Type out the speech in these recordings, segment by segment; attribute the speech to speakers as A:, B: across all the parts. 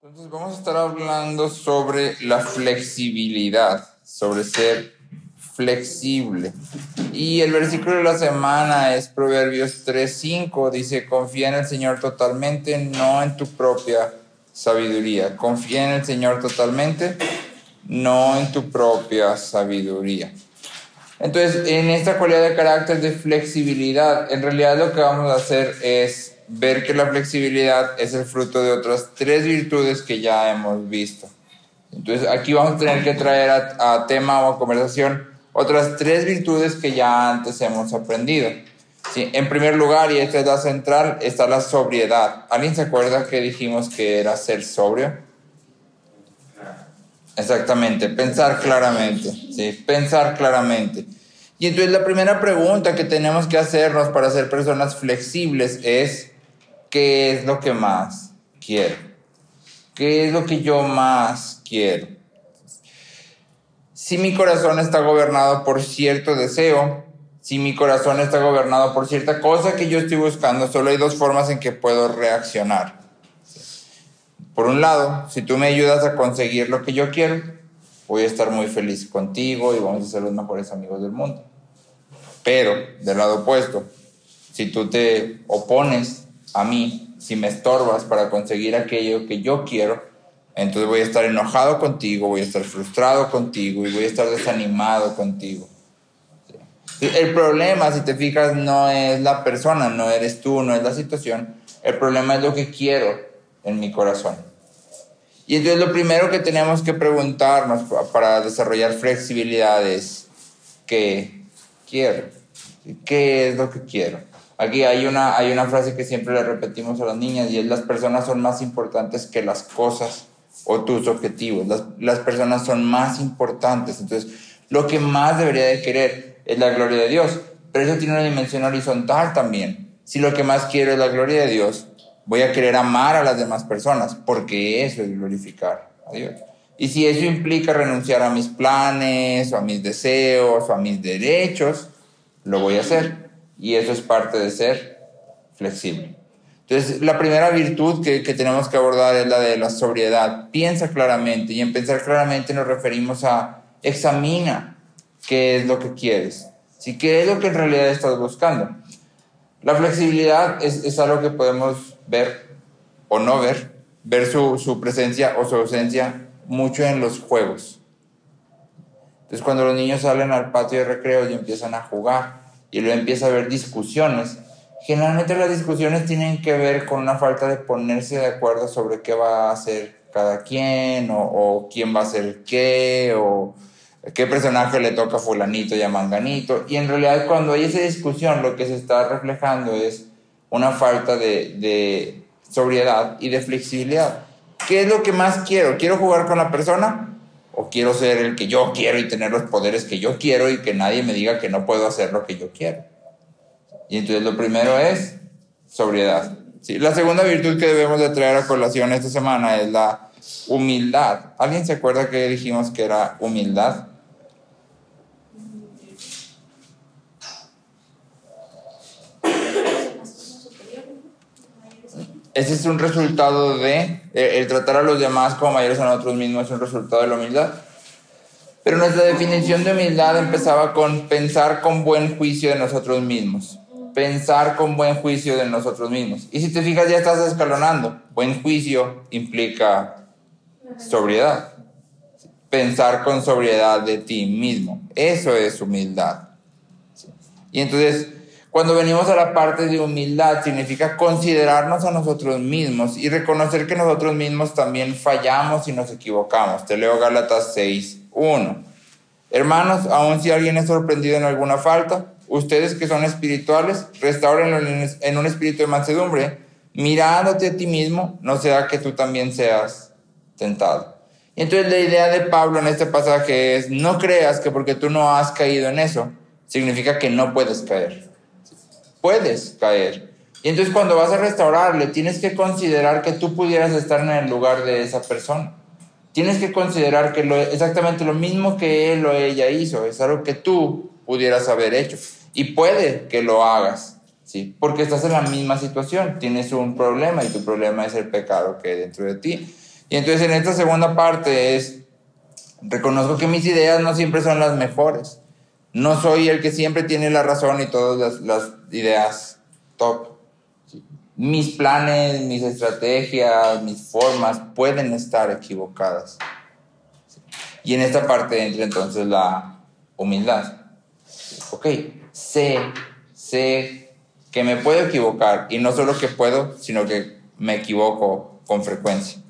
A: Entonces vamos a estar hablando sobre la flexibilidad, sobre ser flexible. Y el versículo de la semana es Proverbios 3:5. Dice, confía en el Señor totalmente, no en tu propia sabiduría. Confía en el Señor totalmente, no en tu propia sabiduría. Entonces, en esta cualidad de carácter de flexibilidad, en realidad lo que vamos a hacer es ver que la flexibilidad es el fruto de otras 3 virtudes que ya hemos visto. Entonces, aquí vamos a tener que traer a tema o a conversación otras 3 virtudes que ya antes hemos aprendido. Sí, en primer lugar, y esta es la central, está la sobriedad. ¿Alguien se acuerda que dijimos que era ser sobrio? Exactamente, pensar claramente, ¿sí? Pensar claramente. Y entonces la primera pregunta que tenemos que hacernos para ser personas flexibles es, ¿qué es lo que más quiero? ¿Qué es lo que yo más quiero? Si mi corazón está gobernado por cierto deseo, si mi corazón está gobernado por cierta cosa que yo estoy buscando, solo hay 2 formas en que puedo reaccionar. Por un lado, si tú me ayudas a conseguir lo que yo quiero, voy a estar muy feliz contigo y vamos a ser los mejores amigos del mundo. Pero, del lado opuesto, si tú te opones a mí, si me estorbas para conseguir aquello que yo quiero, entonces voy a estar enojado contigo, voy a estar frustrado contigo y voy a estar desanimado contigo. El problema, si te fijas, no es la persona, no eres tú, no es la situación. El problema es lo que quiero en mi corazón. Y entonces lo primero que tenemos que preguntarnos para desarrollar flexibilidad es, ¿qué quiero? ¿Qué es lo que quiero? Aquí hay una frase que siempre le repetimos a las niñas y es: las personas son más importantes que las cosas o tus objetivos. Las personas son más importantes. Entonces, lo que más debería de querer es la gloria de Dios. Pero eso tiene una dimensión horizontal también. Si lo que más quiero es la gloria de Dios, voy a querer amar a las demás personas, porque eso es glorificar a Dios. Y si eso implica renunciar a mis planes, o a mis deseos, o a mis derechos, lo voy a hacer. Y eso es parte de ser flexible. Entonces, la primera virtud que tenemos que abordar es la de la sobriedad. Piensa claramente, y en pensar claramente nos referimos a examina qué es lo que quieres, ¿sí? ¿Qué es lo que en realidad estás buscando? La flexibilidad es algo que podemos ver o no ver su presencia o su ausencia mucho en los juegos. Entonces, cuando los niños salen al patio de recreo y empiezan a jugar y luego empieza a haber discusiones, generalmente las discusiones tienen que ver con una falta de ponerse de acuerdo sobre qué va a hacer cada quien o quién va a hacer qué o qué personaje le toca a fulanito y a manganito. Y en realidad, cuando hay esa discusión, lo que se está reflejando es una falta de sobriedad y de flexibilidad. ¿Qué es lo que más quiero? ¿Quiero jugar con la persona? ¿O quiero ser el que yo quiero y tener los poderes que yo quiero y que nadie me diga que no puedo hacer lo que yo quiero? Y entonces lo primero es sobriedad. ¿Sí? La segunda virtud que debemos de traer a colación esta semana es la humildad. ¿Alguien se acuerda que dijimos que era humildad? Ese es un resultado de el tratar a los demás como mayores a nosotros mismos, es un resultado de la humildad. Pero nuestra definición de humildad empezaba con pensar con buen juicio de nosotros mismos. Pensar con buen juicio de nosotros mismos. Y si te fijas, ya estás escalonando. Buen juicio implica sobriedad. Pensar con sobriedad de ti mismo. Eso es humildad. Y entonces, cuando venimos a la parte de humildad, significa considerarnos a nosotros mismos y reconocer que nosotros mismos también fallamos y nos equivocamos. Te leo Gálatas 6:1. Hermanos, aun si alguien es sorprendido en alguna falta, ustedes que son espirituales, restáurenlo en un espíritu de mansedumbre, mirándote a ti mismo, no sea que tú también seas tentado. Y entonces la idea de Pablo en este pasaje es: no creas que porque tú no has caído en eso, significa que no puedes caer. Puedes caer. Y entonces cuando vas a restaurarle, tienes que considerar que tú pudieras estar en el lugar de esa persona. Tienes que considerar que exactamente lo mismo que él o ella hizo es algo que tú pudieras haber hecho. Y puede que lo hagas, ¿sí? Porque estás en la misma situación. Tienes un problema y tu problema es el pecado que hay dentro de ti. Y entonces en esta segunda parte reconozco que mis ideas no siempre son las mejores. No soy el que siempre tiene la razón y todas las ideas top. ¿Sí? Mis planes, mis estrategias, mis formas pueden estar equivocadas. ¿Sí? Y en esta parte entra entonces la humildad. Ok, sé que me puedo equivocar, y no solo que puedo, sino que me equivoco con frecuencia.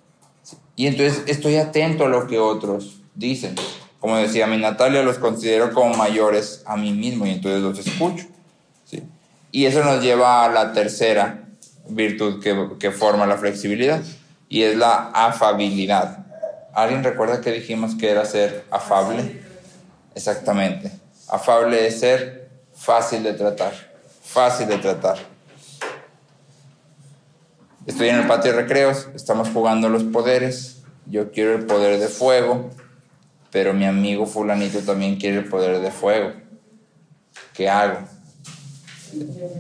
A: ¿Sí? Y entonces estoy atento a lo que otros dicen. Como decía mi Natalia, los considero como mayores a mí mismo y entonces los escucho. ¿Sí? Y eso nos lleva a la tercera virtud que forma la flexibilidad, y es la afabilidad. ¿Alguien recuerda que dijimos que era ser afable? Exactamente. Afable es ser fácil de tratar. Fácil de tratar. Estoy en el patio de recreos, estamos jugando los poderes. Yo quiero el poder de fuego, pero mi amigo fulanito también quiere el poder de fuego. ¿Qué hago?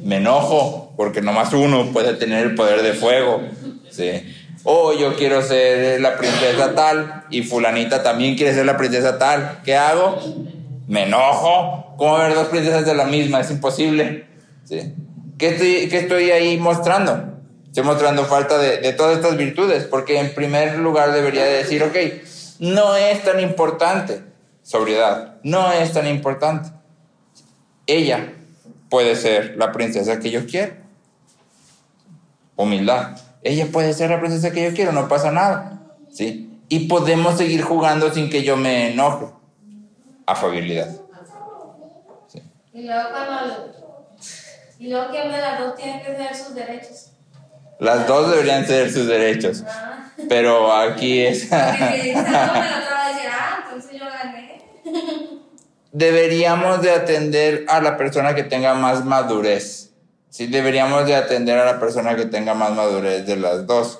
A: Me enojo, porque nomás uno puede tener el poder de fuego. ¿Sí? O yo quiero ser la princesa tal, y fulanita también quiere ser la princesa tal. ¿Qué hago? Me enojo. ¿Cómo haber dos princesas de la misma? Es imposible. ¿Sí? ¿Qué estoy ahí mostrando? Estoy mostrando falta de todas estas virtudes, porque en primer lugar debería de decir, ok, no es tan importante sobriedad, no es tan importante. Ella puede ser la princesa que yo quiero. Humildad. Ella puede ser la princesa que yo quiero, no pasa nada. ¿Sí? Y podemos seguir jugando sin que yo me enoje. Afabilidad. ¿Sí?
B: Y luego que habla de las dos tienen que ser sus derechos.
A: Las dos deberían ser sus derechos. Pero aquí es...
B: Porque si no, me lo va a decir, entonces yo gané.
A: Deberíamos de atender a la persona que tenga más madurez. Sí, deberíamos de atender a la persona que tenga más madurez de las dos.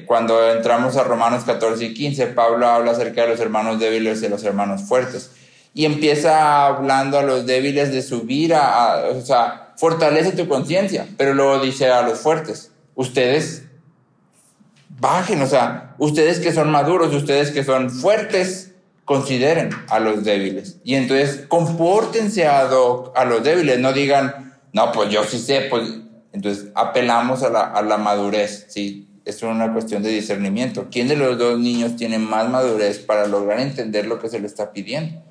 A: Cuando entramos a Romanos 14 y 15, Pablo habla acerca de los hermanos débiles y de los hermanos fuertes. Y empieza hablando a los débiles de subir o sea, fortalece tu conciencia. Pero luego dice a los fuertes, ustedes bajen, o sea, ustedes que son maduros, ustedes que son fuertes, consideren a los débiles. Y entonces compórtense ad hoc a los débiles, no digan, no, pues yo sí sé, pues. Entonces apelamos a la madurez, ¿sí? Es una cuestión de discernimiento. ¿Quién de los dos niños tiene más madurez para lograr entender lo que se le está pidiendo?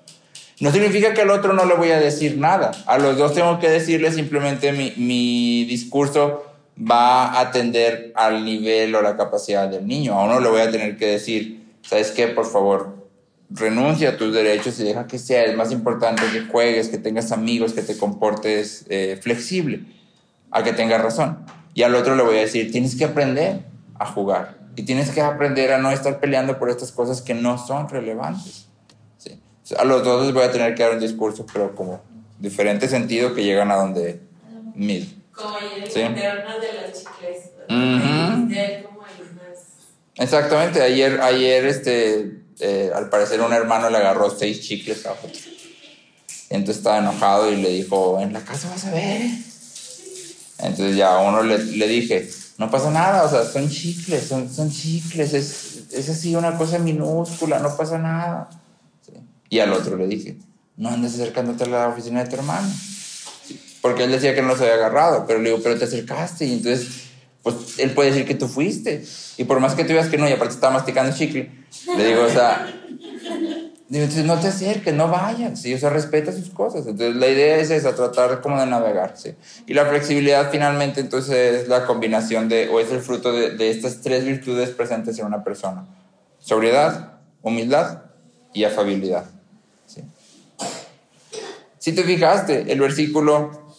A: No significa que al otro no le voy a decir nada. A los dos tengo que decirle simplemente mi discurso va a atender al nivel o la capacidad del niño. A uno le voy a tener que decir, ¿sabes qué? Por favor, renuncia a tus derechos y deja que sea. Es más importante que juegues, que tengas amigos, que te comportes flexible, a que tengas razón. Y al otro le voy a decir, tienes que aprender a jugar y tienes que aprender a no estar peleando por estas cosas que no son relevantes. ¿Sí? A los dos les voy a tener que dar un discurso, pero como diferente sentido que llegan a donde mil.
C: Como ayer
A: ¿Sí?
C: contaron de los chicles.
A: Exactamente, ayer al parecer un hermano le agarró 6 chicles a otro. Entonces estaba enojado y le dijo, en la casa vas a ver. Entonces ya a uno le dije, no pasa nada, o sea, son chicles, son chicles, es así una cosa minúscula, no pasa nada. ¿Sí? Y al otro le dije, no andes acercándote a la oficina de tu hermano. ¿Sí? Porque él decía que no se había agarrado, pero le digo, pero te acercaste, y entonces, pues él puede decir que tú fuiste. Y por más que tú digas que no, y aparte estaba masticando chicle, le digo, o sea, entonces no te acerques, no vayas, ¿sí? O sea, respeta sus cosas. Entonces la idea es esa, tratar como de navegar, ¿sí? Y la flexibilidad finalmente entonces es la combinación o es el fruto de estas 3 virtudes presentes en una persona: sobriedad, humildad y afabilidad, ¿sí? Si te fijaste, el versículo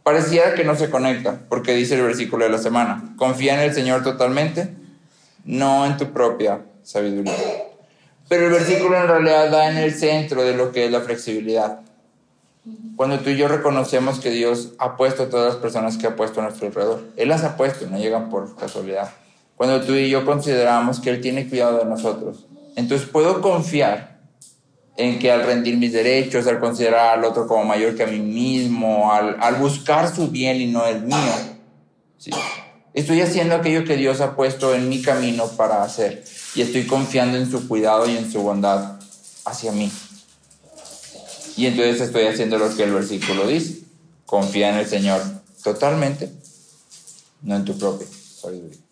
A: pareciera que no se conecta, porque dice el versículo de la semana: confía en el Señor totalmente, no en tu propia sabiduría. Pero el versículo en realidad da en el centro de lo que es la flexibilidad. Cuando tú y yo reconocemos que Dios ha puesto a todas las personas que ha puesto a nuestro alrededor, Él las ha puesto, no llegan por casualidad. Cuando tú y yo consideramos que Él tiene cuidado de nosotros, entonces puedo confiar en que al rendir mis derechos, al considerar al otro como mayor que a mí mismo, al buscar su bien y no el mío, ¿sí? Estoy haciendo aquello que Dios ha puesto en mi camino para hacer. Y estoy confiando en su cuidado y en su bondad hacia mí. Y entonces estoy haciendo lo que el versículo dice. Confía en el Señor totalmente, no en tu propia sabiduría.